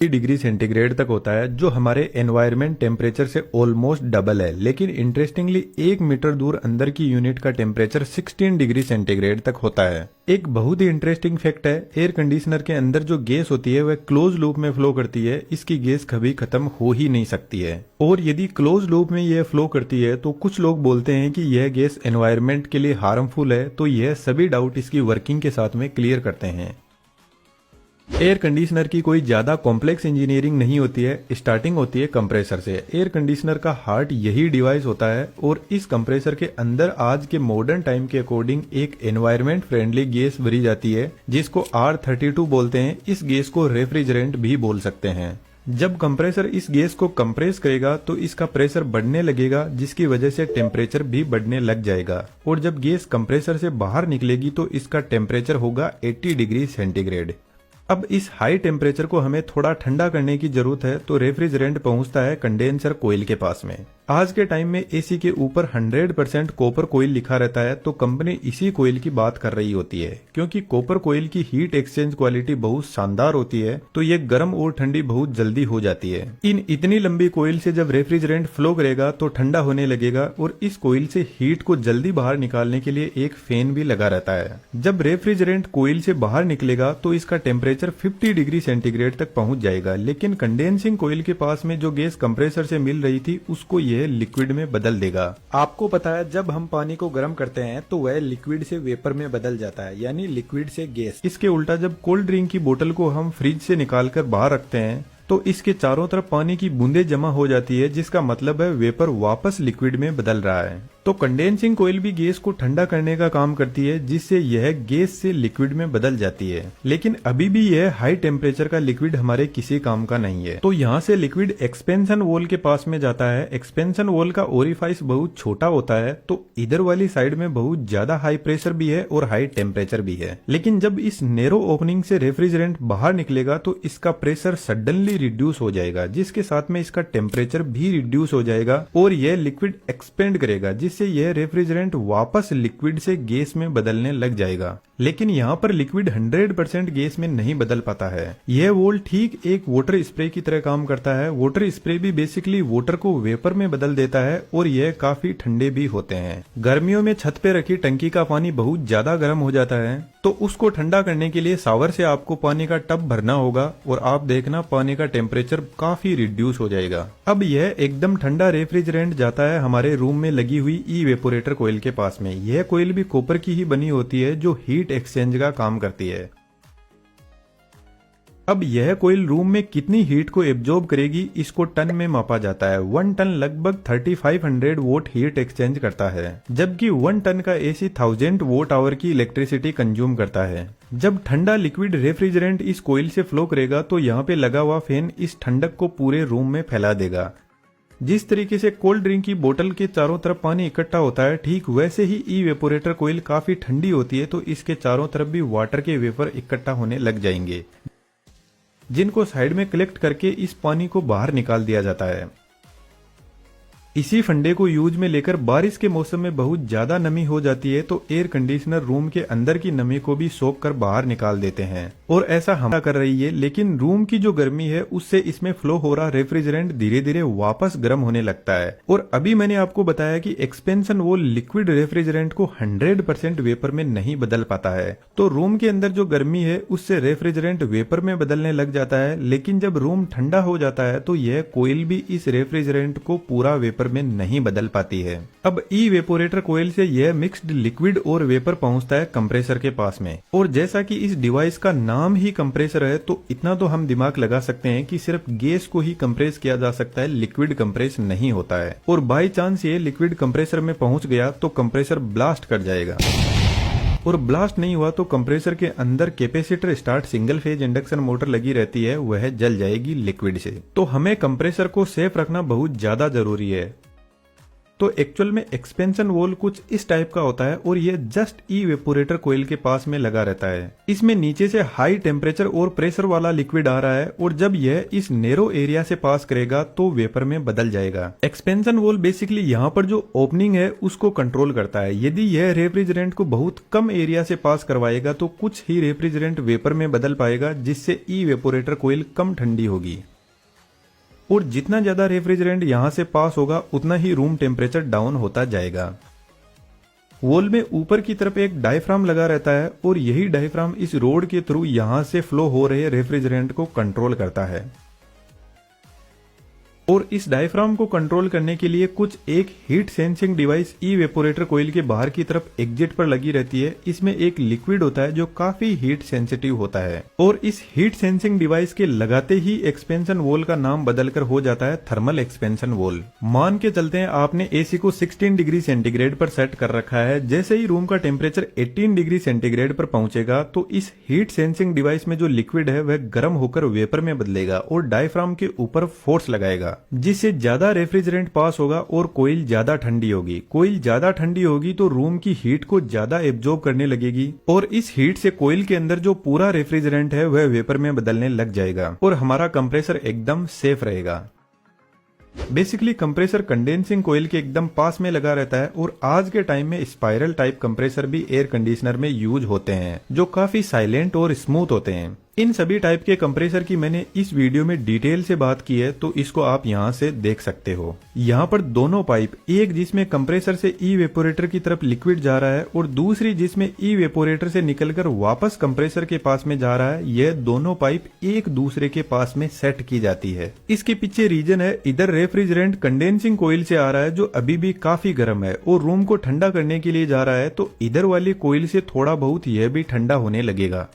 Degree centigrade तक होता है, जो हमारे एनवायरमेंट टेम्परेचर से ऑलमोस्ट डबल है। लेकिन इंटरेस्टिंगली 1 मीटर दूर अंदर की यूनिट का टेम्परेचर 16 डिग्री सेंटीग्रेड तक होता है। एक बहुत ही इंटरेस्टिंग फैक्ट है, एयर कंडीशनर के अंदर जो गैस होती है वह क्लोज लूप में फ्लो करती है। इसकी गैस कभी खत्म हो ही नहीं सकती है, और यदि क्लोज लूप में यह फ्लो करती है तो कुछ लोग बोलते हैं कि यह गैस एनवायरमेंट के लिए हार्मफुल है। तो यह सभी डाउट इसकी वर्किंग के साथ में क्लियर करते हैं। एयर कंडीशनर की कोई ज्यादा कॉम्प्लेक्स इंजीनियरिंग नहीं होती है, स्टार्टिंग होती है कंप्रेसर से। एयर कंडीशनर का हार्ट यही डिवाइस होता है, और इस कंप्रेसर के अंदर आज के मॉडर्न टाइम के अकॉर्डिंग एक एनवायरमेंट फ्रेंडली गैस भरी जाती है, जिसको R32 बोलते हैं। इस गैस को रेफ्रिजरेंट भी बोल सकते हैं। जब कंप्रेसर इस गैस को कंप्रेस करेगा तो इसका प्रेशर बढ़ने लगेगा, जिसकी वजह से टेम्परेचर भी बढ़ने लग जाएगा, और जब गैस कंप्रेसर से बाहर निकलेगी तो इसका टेम्परेचर होगा 80 डिग्री सेंटीग्रेड। अब इस हाई टेम्परेचर को हमें थोड़ा ठंडा करने की जरूरत है, तो रेफ्रिजरेंट पहुंचता है कंडेंसर कोयल के पास में। आज के टाइम में एसी के ऊपर 100% कॉपर कोयल लिखा रहता है, तो कंपनी इसी कोयल की बात कर रही होती है, क्योंकि कॉपर कोयल की हीट एक्सचेंज क्वालिटी बहुत शानदार होती है, तो ये गर्म और ठंडी बहुत जल्दी हो जाती है। इन इतनी लंबी कोयल से जब रेफ्रिजरेंट फ्लो करेगा तो ठंडा होने लगेगा, और इस कोयल से हीट को जल्दी बाहर निकालने के लिए एक फैन भी लगा रहता है। जब रेफ्रिजरेंट कोयल से बाहर निकलेगा तो इसका टेम्परेचर 50 डिग्री सेंटीग्रेड तक पहुंच जाएगा, लेकिन कंडेंसिंग कोयल के पास में जो गैस कंप्रेसर से मिल रही थी उसको यह लिक्विड में बदल देगा। आपको पता है, जब हम पानी को गर्म करते हैं तो वह लिक्विड से वेपर में बदल जाता है, यानी लिक्विड से गैस। इसके उल्टा जब कोल्ड ड्रिंक की बोतल को हम फ्रिज से निकालकर बाहर रखते हैं तो इसके चारों तरफ पानी की बूंदें जमा हो जाती है, जिसका मतलब है वेपर वापस लिक्विड में बदल रहा है। तो कंडेंसिंग कोयल भी गैस को ठंडा करने का काम करती है, जिससे यह गैस से लिक्विड में बदल जाती है। लेकिन अभी भी यह हाई टेम्परेचर का लिक्विड हमारे किसी काम का नहीं है। तो यहाँ से लिक्विड एक्सपेंशन वॉल के पास में जाता है। एक्सपेंशन वॉल का ओरिफाइस बहुत छोटा होता है, तो इधर वाली साइड में बहुत ज्यादा हाई प्रेशर भी है और हाई टेम्परेचर भी है। लेकिन जब इस नैरो ओपनिंग से रेफ्रिजरेंट बाहर निकलेगा तो इसका प्रेशर सडनली रिड्यूस हो जाएगा, जिसके साथ में इसका टेम्परेचर भी रिड्यूस हो जाएगा, और यह लिक्विड एक्सपेंड करेगा, जिससे यह रेफ्रिजरेंट वापस लिक्विड से गैस में बदलने लग जाएगा। लेकिन यहाँ पर लिक्विड 100% गैस में नहीं बदल पाता है। यह वॉल ठीक एक वाटर स्प्रे की तरह काम करता है। वाटर स्प्रे भी बेसिकली वाटर को वेपर में बदल देता है, और यह काफी ठंडे भी होते हैं। गर्मियों में छत पे रखी टंकी का पानी बहुत ज्यादा गर्म हो जाता है, तो उसको ठंडा करने के लिए शावर से आपको पानी का टब भरना होगा, और आप देखना पानी का टेम्परेचर काफी रिड्यूस हो जाएगा। अब यह एकदम ठंडा रेफ्रिजरेंट जाता है हमारे रूम में लगी हुई इवेपोरेटर कोयल के पास में। यह कोयल भी कॉपर की ही बनी होती है, जो हीट एक्सचेंज का काम करती है। अब यह कोयल रूम में कितनी हीट को एब्जॉर्ब करेगी, इसको टन में मापा जाता है। 1 टन लगभग 3500 वोट हीट एक्सचेंज करता है, जबकि 1 टन का एसी 1000 वोट आवर की इलेक्ट्रिसिटी कंज्यूम करता है। जब ठंडा लिक्विड रेफ्रिजरेंट इस कोयल से फ्लो करेगा तो यहाँ पे लगा हुआ फैन इस ठंडक को पूरे रूम में फैला देगा। जिस तरीके से कोल्ड ड्रिंक की बोतल के चारों तरफ पानी इकट्ठा होता है, ठीक वैसे ही इवेपोरेटर कोयल काफी ठंडी होती है, तो इसके चारों तरफ भी वाटर के वेपर इकट्ठा होने लग जाएंगे, जिनको साइड में कलेक्ट करके इस पानी को बाहर निकाल दिया जाता है। इसी फंडे को यूज में लेकर बारिश के मौसम में बहुत ज्यादा नमी हो जाती है, तो एयर कंडीशनर रूम के अंदर की नमी को भी सोख कर बाहर निकाल देते हैं, और ऐसा हम कर रही है। लेकिन रूम की जो गर्मी है उससे इसमें फ्लो हो रहा रेफ्रिजरेंट धीरे धीरे वापस गर्म होने लगता है। और अभी मैंने आपको बताया कि एक्सपेंशन वॉल लिक्विड रेफ्रिजरेंट को 100% वेपर में नहीं बदल पाता है, तो रूम के अंदर जो गर्मी है उससे रेफ्रिजरेंट वेपर में बदलने लग जाता है। लेकिन जब रूम ठंडा हो जाता है तो यह कोयल भी इस रेफ्रिजरेंट को पूरा वेपर में नहीं बदल पाती है। अब इवेपोरेटर कोयल से यह मिक्स्ड लिक्विड और वेपर पहुंचता है कंप्रेसर के पास में, और जैसा कि इस डिवाइस का नाम ही कंप्रेसर है, तो इतना तो हम दिमाग लगा सकते हैं कि सिर्फ गैस को ही कंप्रेस किया जा सकता है, लिक्विड कंप्रेस नहीं होता है। और बाई चांस ये लिक्विड कंप्रेसर में पहुंच गया तो कंप्रेसर ब्लास्ट कर जाएगा, और ब्लास्ट नहीं हुआ तो कंप्रेसर के अंदर capacitor start single phase induction motor लगी रहती है, वह जल जाएगी लिक्विड से। तो हमें कंप्रेसर को सेफ रखना बहुत ज्यादा जरूरी है। तो एक्चुअल में एक्सपेंशन वॉल कुछ इस टाइप का होता है और ये जस्ट इवेपोरेटर कोयल के पास में लगा रहता है। इसमें नीचे से हाई टेम्परेचर और प्रेशर वाला लिक्विड आ रहा है और जब यह इस नेरो एरिया से पास करेगा तो वेपर में बदल जाएगा। एक्सपेंशन वॉल बेसिकली यहाँ पर जो ओपनिंग है उसको कंट्रोल करता है। यदि यह रेफ्रिजरेंट को बहुत कम एरिया से पास करवाएगा तो कुछ ही रेफ्रिजरेंट वेपर में बदल पाएगा, जिससे इवेपोरेटर कोयल कम ठंडी होगी। और जितना ज्यादा रेफ्रिजरेंट यहां से पास होगा उतना ही रूम टेम्परेचर डाउन होता जाएगा। वॉल में ऊपर की तरफ एक डायफ्राम लगा रहता है और यही डायफ्राम इस रोड के थ्रू यहां से फ्लो हो रहे रेफ्रिजरेंट को कंट्रोल करता है। और इस डायफ्राम को कंट्रोल करने के लिए कुछ एक हीट सेंसिंग डिवाइस इवेपोरेटर कोयल के बाहर की तरफ एग्जिट पर लगी रहती है। इसमें एक लिक्विड होता है जो काफी हीट सेंसिटिव होता है और इस हीट सेंसिंग डिवाइस के लगाते ही एक्सपेंशन वॉल का नाम बदलकर हो जाता है थर्मल एक्सपेंशन वॉल। मान के चलते हैं आपने एसी को 16 डिग्री सेंटीग्रेड पर सेट कर रखा है। जैसे ही रूम का टेम्परेचर 18 डिग्री सेंटीग्रेड पर पहुंचेगा तो इस हीट सेंसिंग डिवाइस में जो लिक्विड है वह गर्म होकर वेपर में बदलेगा और डायफ्राम के ऊपर फोर्स लगाएगा, जिससे ज्यादा रेफ्रिजरेंट पास होगा और कोयल ज्यादा ठंडी होगी। कोयल ज्यादा ठंडी होगी तो रूम की हीट को ज्यादा एब्जॉर्ब करने लगेगी और इस हीट से कोयल के अंदर जो पूरा रेफ्रिजरेंट है वह वेपर में बदलने लग जाएगा और हमारा कंप्रेसर एकदम सेफ रहेगा। बेसिकली कंप्रेसर कंडेंसिंग कोयल के एकदम पास में लगा रहता है और आज के टाइम में स्पाइरल टाइप कंप्रेसर भी एयर कंडीशनर में यूज होते हैं जो काफी साइलेंट और स्मूथ होते हैं। इन सभी टाइप के कंप्रेसर की मैंने इस वीडियो में डिटेल से बात की है, तो इसको आप यहाँ से देख सकते हो। यहाँ पर दोनों पाइप, एक जिसमें कंप्रेसर से इवेपोरेटर की तरफ लिक्विड जा रहा है और दूसरी जिसमें इवेपोरेटर से निकलकर वापस कंप्रेसर के पास में जा रहा है, यह दोनों पाइप एक दूसरे के पास में सेट की जाती है। इसके पीछे रीजन है, इधर रेफ्रिजरेंट कंडेंसिंग कोयल से आ रहा है जो अभी भी काफी गर्म है और रूम को ठंडा करने के लिए जा रहा है, तो इधर वाली कोयल से थोड़ा बहुत यह भी ठंडा होने लगेगा।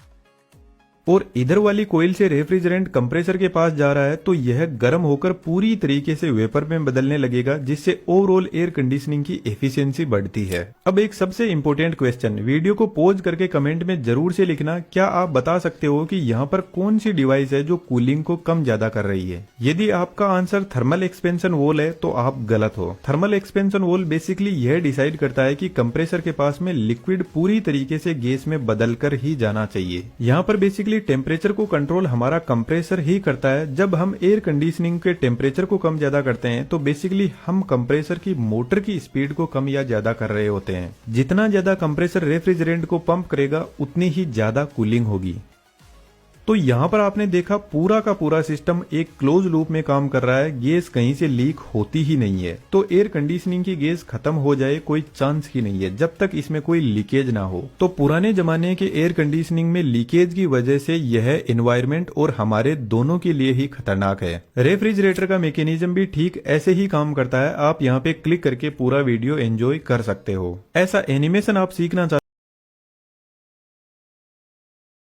और इधर वाली कोयल से रेफ्रिजरेंट कंप्रेसर के पास जा रहा है तो यह गर्म होकर पूरी तरीके से वेपर में बदलने लगेगा, जिससे ओवरऑल एयर कंडीशनिंग की एफिशिएंसी बढ़ती है। अब एक सबसे इंपॉर्टेंट क्वेश्चन, वीडियो को पॉज करके कमेंट में जरूर से लिखना, क्या आप बता सकते हो कि यहाँ पर कौन सी डिवाइस है जो कूलिंग को कम ज्यादा कर रही है? यदि आपका आंसर थर्मल एक्सपेंशन वॉल है तो आप गलत हो। थर्मल एक्सपेंशन वॉल बेसिकली यह डिसाइड करता है कि कंप्रेसर के पास में लिक्विड पूरी तरीके से गैस में बदल कर ही जाना चाहिए। यहाँ पर बेसिकली टेम्परेचर को कंट्रोल हमारा कंप्रेसर ही करता है। जब हम एयर कंडीशनिंग के टेम्परेचर को कम ज्यादा करते हैं तो बेसिकली हम कंप्रेसर की मोटर की स्पीड को कम या ज्यादा कर रहे होते हैं। जितना ज्यादा कंप्रेसर रेफ्रिजरेंट को पंप करेगा उतनी ही ज्यादा कूलिंग होगी। तो यहाँ पर आपने देखा पूरा का पूरा सिस्टम एक क्लोज लूप में काम कर रहा है, गैस कहीं से लीक होती ही नहीं है। तो एयर कंडीशनिंग की गैस खत्म हो जाए कोई चांस ही नहीं है जब तक इसमें कोई लीकेज ना हो। तो पुराने जमाने के एयर कंडीशनिंग में लीकेज की वजह से यह एनवायरमेंट और हमारे दोनों के लिए ही खतरनाक है। रेफ्रिजरेटर का मैकेनिज्म भी ठीक ऐसे ही काम करता है। आप यहाँ पे क्लिक करके पूरा वीडियो एंजॉय कर सकते हो। ऐसा एनिमेशन आप सीखना चाहते